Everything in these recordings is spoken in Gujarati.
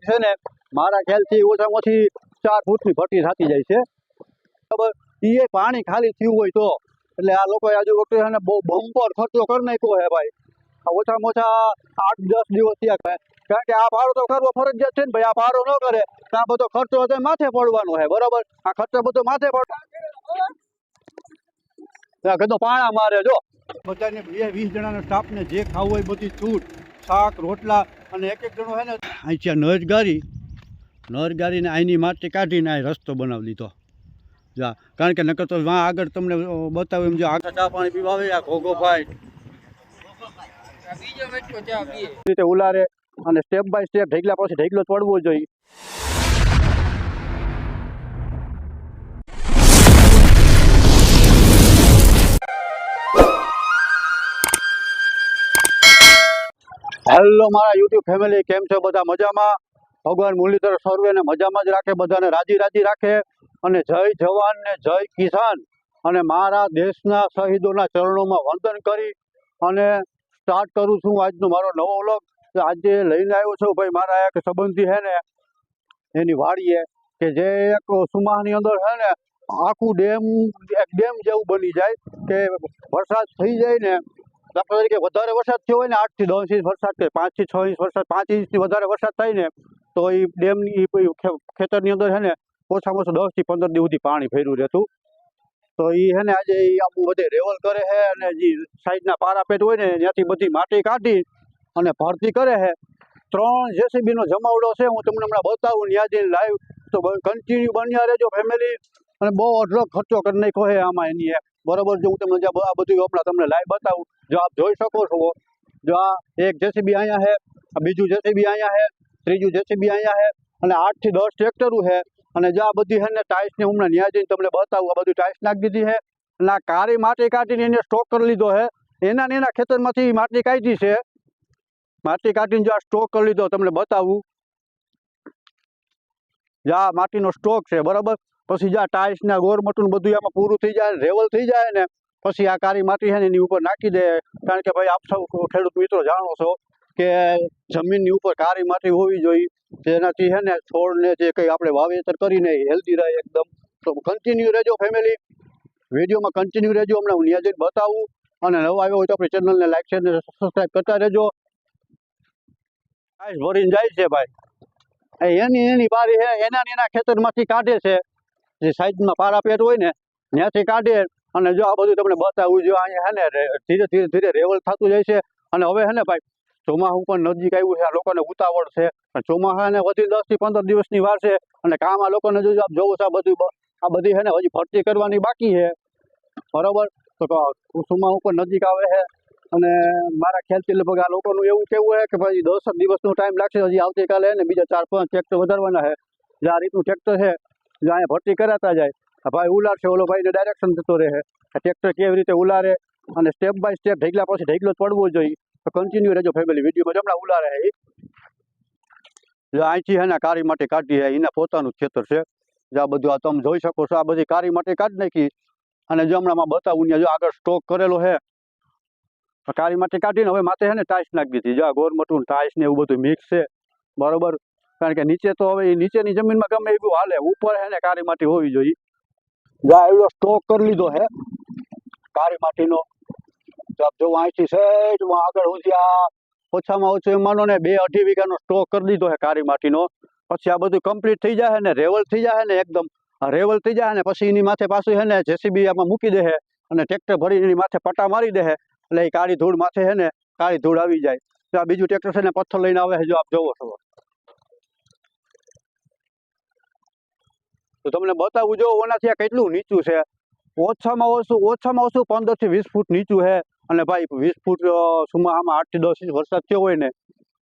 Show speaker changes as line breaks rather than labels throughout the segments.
છે ને મારા ખ્યાલથી ઓછામાં ઓછી 4 ફૂટની ભટ્ટી થતી જાય છે બરાબર। એ પાણી ખાલી થયું હોય તો એટલે આ લોકોએ આજુ વખતે છે ને બહુ બમ્પર ખર્ચો કરી નાખ્યો હે ભાઈ। ઓછામાં ઓછા 8-10 દિવસ થયા, કારણ કે આ ભાડો તો કરવો ફરજિયાત છે ને ભાઈ। આ ભાડો ન કરે તો આ બધો ખર્ચો હતો માથે પડવાનો છે બરાબર। આ ખર્ચો બધો માથે પડ કદો પાણા મારે જો બધાને 20 જણાના સ્ટાફને જે ખાવું હોય બધી છૂટ, શાક રોટલા અને એક જણો છે ને અહીંથી નરગારીને અહીંની માટી કાઢીને અહીં રસ્તો બનાવી દીધો જા, કારણ કે નકર તો વાં આગળ તમને બતાવ્યું એમ જો આગળ ચા પાણી પીવા આવે આ ઘોઘો ભાઈ રીતે ઉલારે અને સ્ટેપ બાય સ્ટેપ ઢેકલા પછી ઢેકલો તોડવો જોઈએ। હેલો મારા યુટ્યુબ ફેમિલી, કેમ છો બધા? મજામાં? ભગવાન મુરલીધર સર્વેને મજામાં જ રાખે, બધાને રાજી રાજી રાખે અને જય જવાન ને જય કિસાન અને મારા દેશના શહીદોના ચરણોમાં વંદન કરી અને સ્ટાર્ટ કરું છું આજનો મારો નવો વ્લોગ। આજે લઈને આવ્યો છું ભાઈ મારા એક સંબંધી છે ને એની વાડીએ, કે જે એક સુમાહની અંદર છે ને આખું એક ડેમ જેવું બની જાય કે વરસાદ થઈ જાય ને, દાખલા તરીકે વધારે વરસાદ થયો હોય ને 8 થી 10 ઇંચ વરસાદ કે 5 થી 6 ઇંચ વરસાદ, 5 ઇંચથી વધારે વરસાદ થાય ને તો એ ડેમની ખેતરની અંદર છે ને ઓછામાં ઓછું 10 થી 15 દિવસ સુધી પાણી ભર્યું રહેતું। તો એ છે ને આજે આમ બધે રેવલ કરે છે અને જે સાઈડના પારાપેટ હોય ને ત્યાંથી બધી માટી કાઢી અને ભરતી કરે છે। 3 જેસીબીનો જમાવડો છે, હું તમને હમણાં બતાવું ત્યાં જઈને લાઈવ, તો કન્ટિન્યુ બન્યા રહેજો ફેમિલી। અને બહુ અઢળક ખર્ચો કરી નાખ્યો છે આમાં એની બરાબર। જો હું તમને આ બધું હમણાં તમને લાઈવ બતાવું, જો આપ જોઈ શકો છો, જો આ એક જેસીબી અહીંયા છે, આ બીજું જેસીબી અહીંયા છે, ત્રીજું જેસીબી અહીંયા છે અને 8 થી 10 ટ્રેક્ટરું છે। અને જો આ બધી છે ને ટાઇલ્સને હમણાં ત્યાં જઈને તમને બતાવું, આ બધું ટાઇલ્સ નાખી દીધી છે અને આ કાળી માટી કાઢીને એને સ્ટોક કરી લીધો છે। એના ખેતરમાંથી માટી કાઢી છે, માટી કાઢીને જો આ સ્ટોક કરી લીધો તમને બતાવું, જ્યાં માટીનો સ્ટોક છે બરાબર। પછી જ્યાં ટાઇલ્સ ના ગોરમટું બધું આમાં પૂરું થઈ જાય, રેવલ થઈ જાય ને પછી આ કાળી માટી છે ને એની ઉપર નાખી દે। કારણ કે ભાઈ આપ સૌ ખેડૂત મિત્રો જાણો છો કે જમીનની ઉપર કાળી માટી હોવી જોઈએ, જેનાથી છે ને છોડને જે કંઈ આપણે વાવેતર કરીને હેલ્ધી રહે એકદમ। તો કન્ટિન્યુ રહેજો ફેમિલી, વિડીયોમાં કન્ટિન્યુ રહેજો, હમણાં હું ત્યાં જઈને બતાવું। અને નવા આવ્યો હોય તો આપણી ચેનલને લાઈક શેર અને સબસ્ક્રાઈબ કરતા રહેજો। ટાઇલ્સ ભરીને જાય છે ભાઈ, એની બારી છે એના ખેતરમાંથી કાઢે છે, જે સાઈડમાં પારાપેટ હોય ને ત્યાંથી કાઢે। અને જો આ બધું તમને બતાવું, જો અહીંયા છે ને ધીરે રેવલ થતું જાય છે। અને હવે છે ને ભાઈ ચોમાસું પણ નજીક આવ્યું છે, આ લોકોને ઉતાવળ છે, ચોમાસાને વધી 10 થી 15 દિવસની વાર છે અને કામ આ લોકોને જો આપ જોવો છો આ બધી છે ને હજી ભરતી કરવાની બાકી છે બરાબર। તો ચોમાસું પણ નજીક આવે છે અને મારા ખ્યાલથી લગભગ આ લોકોનું એવું કેવું છે કે ભાઈ 10 દિવસનો ટાઈમ લાગશે, હજી આવતીકાલે ને બીજા 4-5 ટ્રેક્ટર વધારવાના છે। જે આ રીતનું ટ્રેક્ટર છે જો અહીંયા ભરતી કરાતા જાય, ભાઈ ઉલારશે, ઓલો ભાઈને ડાયરેક્શન થતો રહે ટ્રેક્ટર કેવી રીતે ઉલારે અને સ્ટેપ બાય સ્ટેપ ઢેકલા પછી ઢેકલો તોડવો જોઈએ। તો કન્ટિન્યુ રહેજો ફેમિલી, વિડીયોમાં હમણાં ઉલારે છે જો અહીંથી છે ને કાળી માટી કાઢી છે, એના પોતાનું ખેતર છે। જો આ બધું આ તમે જોઈ શકો છો, આ બધી કાળી માટી કાઢી નાખી અને જો હમણાં બતાવું ત્યાં જો આગળ સ્ટોક કરેલો છે, કાળી માટી કાઢીને હવે માથે છે ને ટાઇલ્સ નાખી દીધી। જો આ ગોરમટું ટાઇલ્સ ને એવું બધું મિક્સ છે બરાબર। કારણ કે નીચે તો હવે નીચેની જમીનમાં ગમે એવું હાલે, ઉપર છે ને કાળી માટી હોવી જોઈએ। જો એવડો સ્ટોક કરી લીધો છે કાળી માટીનો, જો અહીંથી સેજ આગળ સુધી આ ઓછામાં ઓછું એમ માનો ને 2-2.5 વીઘાનો સ્ટોક કરી દીધો છે કાળી માટીનો। પછી આ બધું કમ્પ્લીટ થઈ જાય ને રેવલ થઈ જાય ને એકદમ રેવલ થઈ જાય ને પછી એની માથે પાછું છે ને જેસીબી આમાં મૂકી દે અને ટ્રેક્ટર ભરીને એની માથે પટ્ટા મારી દે એટલે એ કાળી ધૂળ માથે છે ને કાળી ધૂળ આવી જાય। તો આ બીજું ટ્રેક્ટર છે ને પથ્થર લઈને આવે છે, જો આપ જોવો છો તો તમને બતાવું, જો ઓનાથી આ કેટલું નીચું છે, ઓછામાં ઓછું 15 થી 20 ફૂટ નીચું છે। અને ભાઈ 20 ફૂટ સુમાહામાં 8 થી 10 ઇંચ વરસાદ થયો હોય ને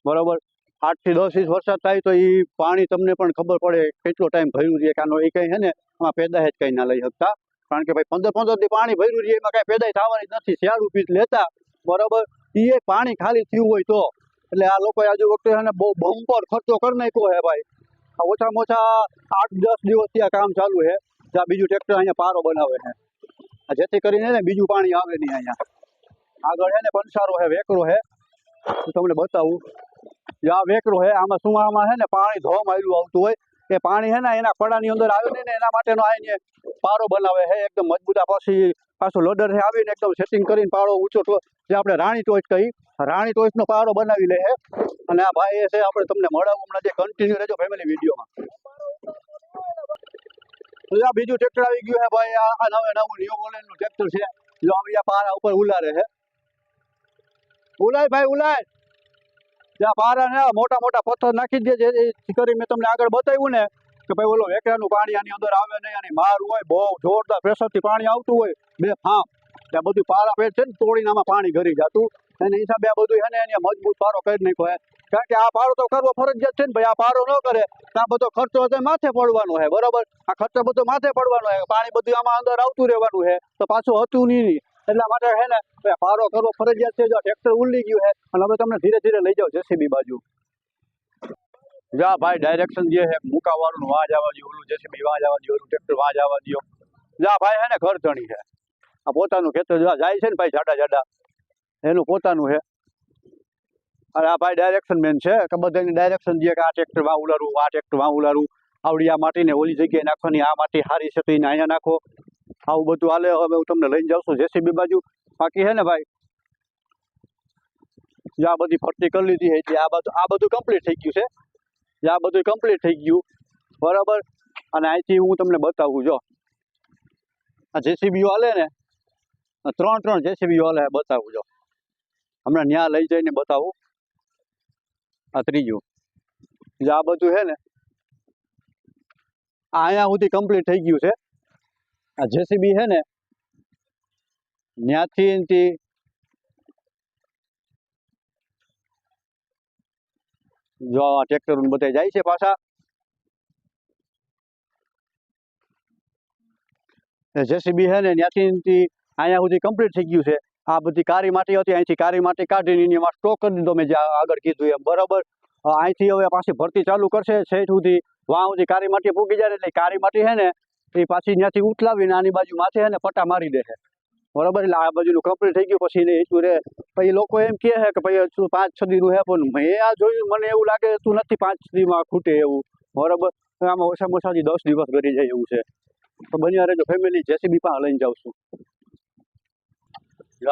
બરાબર, 8 થી 10 ઇંચ વરસાદ થાય તો એ પાણી તમને પણ ખબર પડે કેટલો ટાઈમ ભર્યું છે, કાનો એ કંઈ છે ને આમાં પેદાશ જ કંઈ ના લઈ શકતા। કારણ કે ભાઈ 15 થી પાણી ભર્યું છે એમાં કાંઈ પેદાશ થવાની નથી, 4 રૂપિયા લેતા બરાબર। એ પાણી ખાલી થયું હોય તો એટલે આ લોકોએ આજુ વખતે છે ને બહુ બમ્પર ખર્ચો કરી નાખ્યો છે ભાઈ। ઓછામાં ઓછા 8-10 દિવસથી આ કામ ચાલુ છે। જ્યાં બીજું ટ્રેક્ટર અહીંયા પારો બનાવે છે, જેથી કરીને ને બીજું પાણી આવે નહીં। અહીંયા આગળ છે ને પંસારો છે, વેકરો છે, હું તમને બતાવું, જો આ વેકરું છે આમાં સુમામાં છે ને પાણી ધોમ આવેલું આવતું હોય એ પાણી છે ને એના ખડાની અંદર આવ્યું નહીં ને એના માટેનો આઈને પારો બનાવે છે એકદમ મજબૂત. પછી પાછું લોડર છે આવીને એકદમ સેટિંગ કરીને પારો ઊંચો જે આપણે રાણી ટોચ કહી રાણી ટોચનો પારો બનાવી લે છે. અને આ ભાઈ એ છે આપણે તમને મળાવું હમણાં જે કન્ટિન્યુ રહેજો ફેમિલી વિડીયોમાં. આ બીજું ટ્રેક્ટર આવી ગયું છે ભાઈ. આ નવું ન્યુ મોડેલનું ટ્રેક્ટર છે. જો આ પારા ઉપર ઉલારે છે. ઉલાય ભાઈ ઉલાય. જ્યાં પારા ને મોટા મોટા પથ્થર નાખી દે જે કરી મેં તમને આગળ બતાવ્યું ને કે ભાઈ ઓલો વેકરાનું પાણી આની અંદર આવે નહીં અને માર હોય બહુ જોરદાર પ્રેશરથી પાણી આવતું હોય બે ફામ ત્યાં બધું પારા પેટ છે ને તોડીને આમાં પાણી ઘરી જતું એને હિસાબે આ બધું છે ને એને મજબૂત પારો કરી નાખ્યો છે. કારણ કે આ પારો તો કરવો ફરજિયાત છે ને ભાઈ. આ પારો ન કરે તો આ બધો ખર્ચો તો માથે પડવાનો છે બરોબર. આ ખર્ચો બધો માથે પડવાનો છે. પાણી બધું આમાં અંદર આવતું રહેવાનું છે તો પાછું હતું નહીં. એટલા માટે છે ને પારો કરવો ફરજિયાત છે. જો ટ્રેક્ટર ઉલ્લી ગયું છે અને હવે તમને ધીરે ધીરે લઈ જાઓ જેસીબી બાજુ. જા ભાઈ ડાયરેક્શન જે છે મુકાવાળું વાં જવા દો, ઓલું જેસીબી વાં જવા દો, ઓલું ટ્રેક્ટર વાં જવા દો. જા ભાઈ છે ને ઘર ધણી છે. આ પોતાનું ખેતર જાય છે ને ભાઈ જાડા જાડા એનું પોતાનું છે. અને આ ભાઈ ડાયરેક્શન મેન છે કે બધાની ડાયરેક્શન જે કે આ ટ્રેક્ટર વાં ઉલાડવું, આ ટ્રેક્ટર વાં ઉલાડવું, આવડી આ માટીને ઓલી જગ્યાએ નાખવાની, આ માટી સારી છે તો એને અહીંયા નાખો, આવું બધું હાલે. હવે હું તમને લઈને જાઉં છું જેસીબી બાજુ. બાકી છે ને ભાઈ જે આ બધી ફરતી કરી લીધી છે આ બધું કમ્પ્લીટ થઈ ગયું છે. આ બધું કમ્પ્લીટ થઈ ગયું બરાબર. અને અહીંથી હું તમને બતાવું. જો આ જેસીબીઓ હાલે ને ત્રણ જેસીબીઓ હાલે બતાવું. જો હમણાં ન્યા લઈ જઈને બતાવું. આ ત્રીજું જે આ બધું છે ને અહીંયા સુધી કમ્પ્લીટ થઈ ગયું છે. આ જેસીબી છે ને ત્યાંથી જો આ ટ્રેક્ટર બધા જાય છે પાછા. જેસીબી છે ને ત્યાંથી અહીંયા સુધી કમ્પ્લીટ થઈ ગયું છે. આ બધી કારી માટી હતી અહીંથી કારી માટી કાઢીને એમાં સ્ટોક કરી દીધો મેં જે આગળ કીધું એમ બરાબર. અહીંથી હવે પાછી ભરતી ચાલુ કરશે સેટ સુધી વાં સુધી કારી માટી પૂગી જાય એટલે કારી માટી છે ને એ પાછી ત્યાંથી ઉથલાવીને આની બાજુ માથે છે ને પટ્ટા મારી દે છે બરાબર. એટલે આ બાજુનું કમ્પ્લીટ થઈ ગયું પછી એને હેઠું રે. પછી લોકો એમ કહે છે કે ભાઈ તું 5-6 દીનું હે પણ મેં આ જોયું મને એવું લાગે તું નથી 5 દીમાં ખૂટે એવું બરાબર. આમાં ઓછામાં ઓછા 10 દિવસ કરી જાય એવું છે. તો બન્યા રહેજો ફેમિલી. જેસીબી પાસે લઈને જાઉં છું.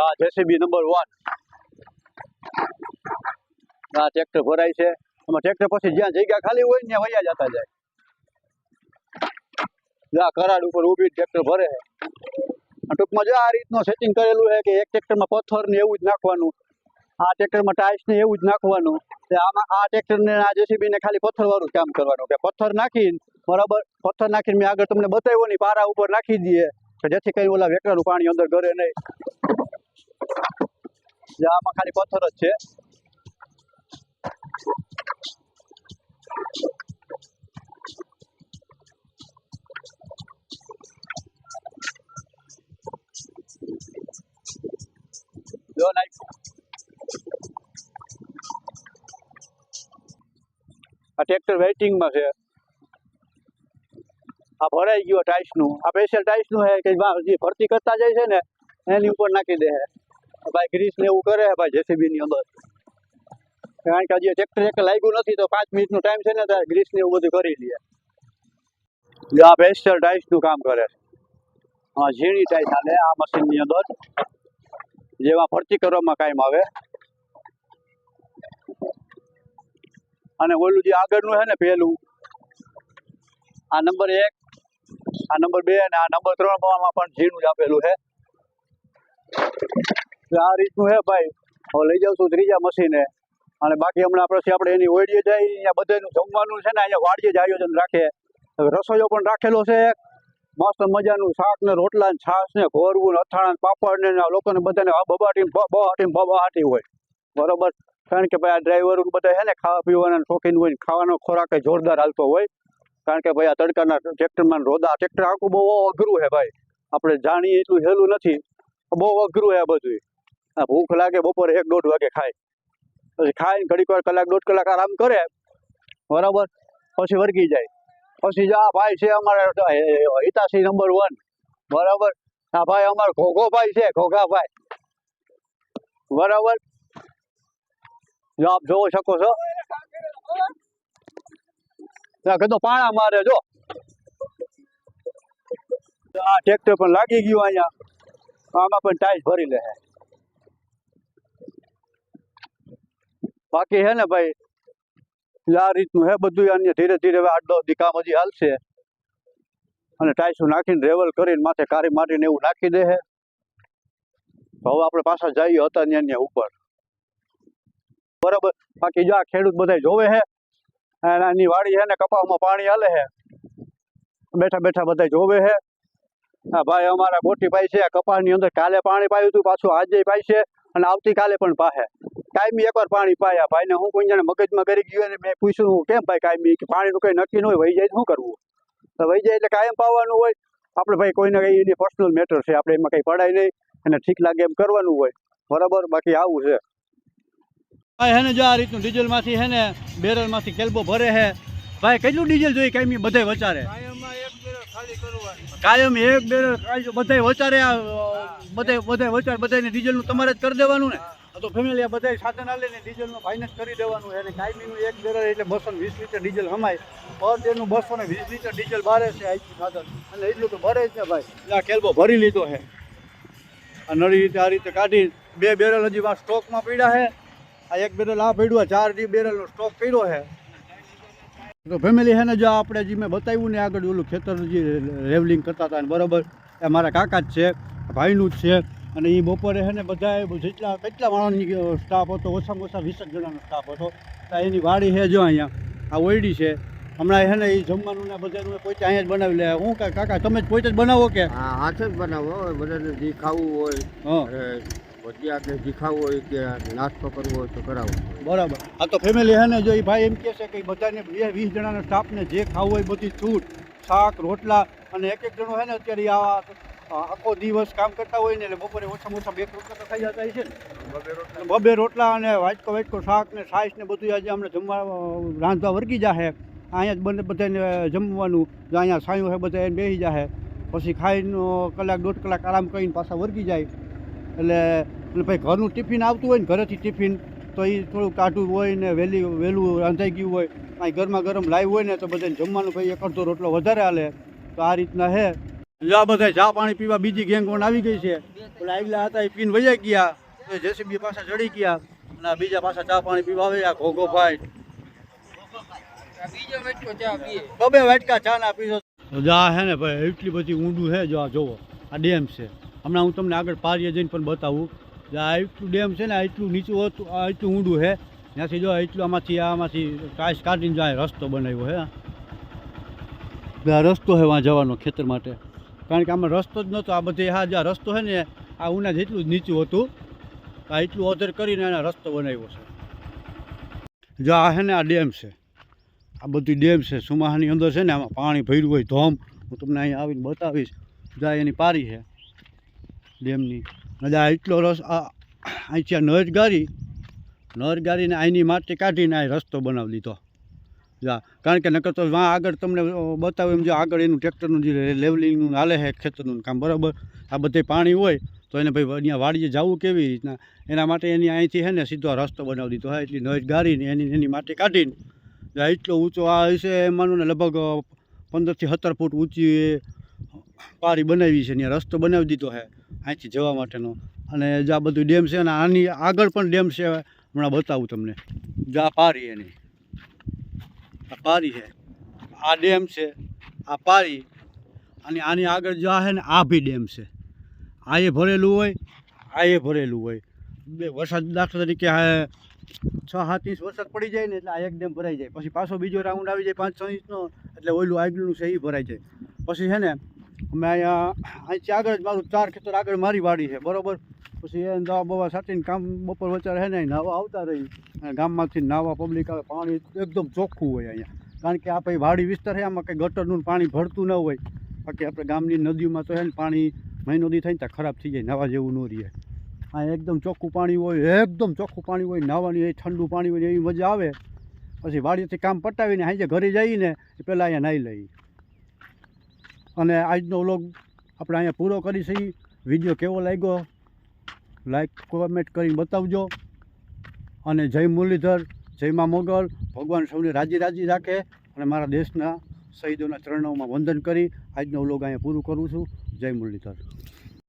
આ જેસીબી નંબર 1. આ ટ્રેક્ટર ભરાય છે. એમાં ટ્રેક્ટર પછી જ્યાં જગ્યા ખાલી હોય ને ત્યાં વયા જતા જાય. કરાડ ઉપર ઊભી ટ્રેક્ટર ભરે છે. ટૂંકમાં જો આ રીતનું સેટિંગ કરેલું છે કે એક ટ્રેક્ટરમાં પથ્થર ને એવું જ નાખવાનું, આ ટ્રેક્ટરમાં ટાઇલ્સ ને એવું જ નાખવાનું. આમાં આ ટ્રેક્ટરને આ જેસીબીને ખાલી પથ્થરવાળું કામ કરવાનું કે પથ્થર નાખીને બરાબર. પથ્થર નાખીને મેં આગળ તમને બતાવ્યો ને પારા ઉપર નાખી દઈએ કે જેથી કઈ ઓલા વેકરાનું પાણી અંદર ઘરે નહીં. આમાં ખાલી પથ્થર જ છે. જો નાખ આ ટ્રેક્ટર વેઇટિંગમાં છે. આ ભરાઈ ગયો ટાઇલ્સનું. આ સ્પેશિયલ ટાઇલ્સનું છે કે જે ભરતી કરતા જાય છે ને એની ઉપર નાખી દે છે ભાઈ. ગ્રીસ ને એવું કરે ભાઈ જેસીબીની અંદર. કારણ કે હજી ટ્રેક્ટર એક લાગ્યું નથી તો 5 મિનિટનો ટાઈમ છે ને ત્યારે ગ્રીસ ને એવું બધું કરી લે. આ સ્પેશિયલ ટાઇલ્સનું કામ કરે છે. હા ઝીણી ટાઇલ્સ હાલે આ મશીનની અંદર જેમાં ભરતી કરવામાં કાયમ આવે. અને ઓલું જે આગળનું છે ને પહેલું આ નંબર 1, આ નંબર 2 અને આ નંબર 3 માં પણ ઝીણું જ આપેલું છે. આ રીતનું છે ભાઈ. હવે લઈ જાઉં છું ત્રીજા મશીને. અને બાકી હમણાં આપણે એની ઓળીએ જાય અહીંયા બધાનું જમવાનું છે ને અહીંયા વાડીએ જ આયોજન રાખે. રસોઈઓ પણ રાખેલો છે. મસ્ત મજાનું શાક ને રોટલા ને છાશ ને ઘોરવું ને અથાણા પાપડ ને લોકોને બધાને બહાટી હોય બરોબર. કારણ કે ભાઈ આ ડ્રાઈવર બધા છે ને ખાવા પીવાના શોખીન હોય, ખાવાનો ખોરાક જોરદાર હાલતો હોય. કારણ કે ભાઈ આ તડકાના ટ્રેક્ટરમાં રોદા ટ્રેક્ટર આખું બહુ અઘરું છે ભાઈ. આપણે જાણીએ એટલું સહેલું નથી. બહુ અઘરું છે આ બધું. આ ભૂખ લાગે બપોરે 1-1.5 વાગે ખાય. પછી ખાઈને ઘડીક વાર 1-1.5 કલાક આરામ કરે બરાબર. પછી વર્ગી જાય. પછી આ ભાઈ છે અમારે હિતાશી નંબર 1 બરાબર. આ ભાઈ અમારો ઘોઘો ભાઈ છે, ઘોઘા ભાઈ બરાબર. જો આપ જોઈ શકો છો ત્યાં કદો પાણા મારે જો આ ટ્રેક્ટર પણ લાગી ગયું અહીંયા આમાં પણ ટાઈસ ભરી લે બાકી હે ને ભાઈ આ રીતનું હે બધું અન્ય ધીરે ધીરે 8-10 દી કામ હજી હાલશે અને ટાઈસો નાખીને રેવલ કરીને માથે કારી માટીને એવું નાખી દે હે તો હવે આપણે પાછા જઈએ હતા ત્યાં ઉપર બરાબર બાકી જો આ ખેડૂત બધા જોવે હે એની વાડી હે ને કપાસમાં પાણી હાલે હે બેઠા બેઠા બધા જોવે હે હા ભાઈ અમારા મોટી ભાઈ છે કપાસની અંદર કાલે પાણી પાયું હતું પાછું આજે પાય છે અને આવતીકાલે પણ પાહે કાયમી એકવાર પાણી પાયા ભાઈને હું કોઈ જાણે મગજમાં કરી ગયું ને મેં પૂછ્યું કેમ ભાઈ કાયમી પાણીનું કંઈ નક્કી ન હોય વહી જાય શું કરવું તો વહી જાય એટલે કાયમ પાવાનું હોય આપણે ભાઈ કોઈને કંઈ એની પર્સનલ મેટર છે આપણે એમાં કંઈ પડાય નહીં અને ઠીક લાગે એમ કરવાનું હોય બરાબર બાકી આવું છે ભાઈ હે ને જો આ રીતનું ડીઝલમાંથી હે ને બેરલમાંથી કેલ્બો ભરે હે ભાઈ કેટલું ડીઝલ જોઈએ કાયમી બધાય વચારે કાયમ એક બેરલ બધાય વચારે બધાય વચાર બધાને ડીઝલનું તમારે જ કરી દેવાનું ને તો ફેમિલી આ બધા સાધન આલે ને ડીઝલનું ફાઇનાન્સ કરી દેવાનું એને કાયમીનું એક બેરલ એટલે 220 લીટર ડીઝલ હમાય પર ડેનું 220 લીટર ડીઝલ બારે છે આઈથી સાધન અને એટલું તો ભરે જ ને ભાઈ આ કેલ્બો ભરી લીધો છે આ નળી રીતે આ રીતે કાઢી 2 બેરલ હજી વા સ્ટોકમાં પડ્યા છે આ એક બેરલ આ પડ્યું 4 બેરલનો સ્ટોક કર્યો છે તો ફેમિલી હે ને જો આપણે જે મેં બતાવ્યું ને આગળ ઓલું ખેતરનું જે લેવલિંગ કરતા હતા બરાબર એ મારા કાકા જ છે ભાઈનું જ છે અને એ બપોરે છે ને બધા કેટલા માણસની સ્ટાફ હતો ઓછામાં ઓછા 20 જણાનો સ્ટાફ હતો એની વાડી છે જો અહીંયા આ ઓયડી છે હમણાં છે ને એ જમવાનું ને બધાનું પોતે અહીંયા જ બનાવી લે હું કાકા તમે જ પોતે જ બનાવો કે
હા હાથ જ બનાવો બધાને જે ખાવું હોય ભજીયા જે ખાવું હોય કે નાસ્તો કરવો હોય તો કરાવો
બરાબર આ તો ફેમિલી છે ને જો એ ભાઈ એમ કહે છે કે બધાને 20 જણાના સ્ટાફને જે ખાવું હોય બધી છૂટ શાક રોટલા અને એક જણો છે ને અત્યારે આખો દિવસ કામ કરતા હોય ને એટલે બપોરે ઓછામાં ઓછા 2 રોટલા તો ખાઈ જતા છે ને 2 રોટલા અને વાટકો શાક ને છાશ ને બધું આજે અમને જમવા રાંધવા વર્ગી જાહે અહીંયા જ બધાને જમવાનું જો અહીંયા સાયું છે બધા એને બેસી જાય પછી ખાઈને કલાક 1.5 કલાક આરામ કરીને પાછા વર્ગી જાય એટલે ભાઈ ઘરનું ટિફિન આવતું હોય ને ઘરેથી ટિફિન તો એ થોડું કાઢું હોય ને વહેલું રાંધાઈ ગયું હોય અહીં ગરમા ગરમ લાવ્યું હોય ને તો બધાને જમવાનું ભાઈ 1-2 રોટલો વધારે હાલે તો આ રીતના છે જો આ બધા ચા પાણી પીવા બીજી ગેંગ પણ આવી ગઈ છે પેલા આગલા હતા એ પીને વૈયા ગયા જેસીબી પાછા ચડી ગયા અને આ બીજા પાછા ચા પાણી પીવા આવે આ ઘોઘો ભાઈ બબે વાટકા ચા ના પીશો જા હે ને ભાઈ એટલી બધી ઊંડું છે જો આ જોવો આ ડેમ છે હમણાં હું તમને આગળ પારીએ જઈને પણ બતાવું આ એટલું ડેમ છે ને એટલું નીચું હતું આ એટલું ઊંડું છે ત્યાંથી જો એટલું આમાંથી ટાઈસ કાઢીને જાય રસ્તો બનાવ્યો હે આ રસ્તો છે વાં જવાનો ખેતર માટે કારણ કે આમાં રસ્તો જ નહોતો આ બધે હા જે રસ્તો છે ને આ ઉના જેટલું જ નીચું હતું આ એટલું ઓધર કરીને એના રસ્તો બનાવ્યો છે જો આ છે ને આ ડેમ છે આ બધી ડેમ છે સુમાહાની અંદર છે ને આમાં પાણી ભર્યું હોય ધોમ હું તમને અહીંયા આવીને બતાવીશ જ્યાં એની પારી છે ડેમની એટલે આ એટલો રસ અહીંથી આ નર ગારીને અહીંની માટી કાઢીને આ રસ્તો બનાવી દીધો જા કારણ કે નકર તો વાં આગળ તમને બતાવ્યું એમ જો આગળ એનું ટ્રેક્ટરનું જે લેવલિંગનું હાલે છે ખેતરનું કામ બરાબર આ બધે પાણી હોય તો એને ભાઈ અહીંયા વાડીએ જવું કેવી રીતના એના માટે એની અહીંથી છે ને સીધો આ રસ્તો બનાવી દીધો હા એટલી નજ ગારીને એની માટી કાઢીને એટલો ઊંચો આ હશે માનો ને લગભગ 15 થી 17 ફૂટ ઊંચી પારી બનાવી છે ત્યાં રસ્તો બનાવી દીધો છે અહીંથી જવા માટેનો અને જ્યાં બધું ડેમ છે અને આની આગળ પણ ડેમ છે હમણાં બતાવું તમને જ્યાં પારી એની આ પારી છે આ ડેમ છે આ પારી અને આની આગળ જ્યાં છે ને આ બી ડેમ છે આ એ ભરેલું હોય આ એ ભરેલું હોય બે વરસાદ દાખલા તરીકે 6-7 ઇંચ વરસાદ પડી જાય ને એટલે આ એક ડેમ ભરાઈ જાય પછી પાછો બીજો રાઉન્ડ આવી જાય 5-6 ઇંચનો એટલે ઓલું આગળનું છે એ ભરાઈ જાય પછી છે ને અમે અહીંથી આગળ જ મારું 4 ખેતર આગળ મારી વાડી છે બરાબર પછી એ દવા બવા સાટીને કામ બપોર વચાર છે ને નાવા આવતા રહી અને ગામમાંથી નાવા પબ્લિક આવે પાણી એકદમ ચોખ્ખું હોય અહીંયા કારણ કે આ ભાઈ વાડી વિસ્તાર છે આમાં કંઈ ગટરનું પાણી ભરતું ન હોય બાકી આપણે ગામની નદીઓમાં તો છે ને પાણી મહિનો દી થઈને ત્યાં ખરાબ થઈ જાય નાવા જેવું ન રહે આ એકદમ ચોખ્ખું પાણી હોય એકદમ ચોખ્ખું પાણી હોય નાવાની એ ઠંડુ પાણી હોય એવી મજા આવે પછી વાડીથી કામ પટાવીને આજે ઘરે જઈને પહેલાં અહીંયા નાહી લઈએ અને આજનો વ્લોગ આપણે અહીંયા પૂરો કરીશું વિડીયો કેવો લાગ્યો લાઈક કોમેન્ટ કરીને બતાવજો અને જય મુરલીધર, જય મા મોગલ. ભગવાન સૌને રાજી રાજી રાખે અને મારા દેશના શહીદોના ચરણોમાં વંદન કરી આજનો વ્લોગ અહીંયા પૂરું કરું છું. જય મુરલીધર.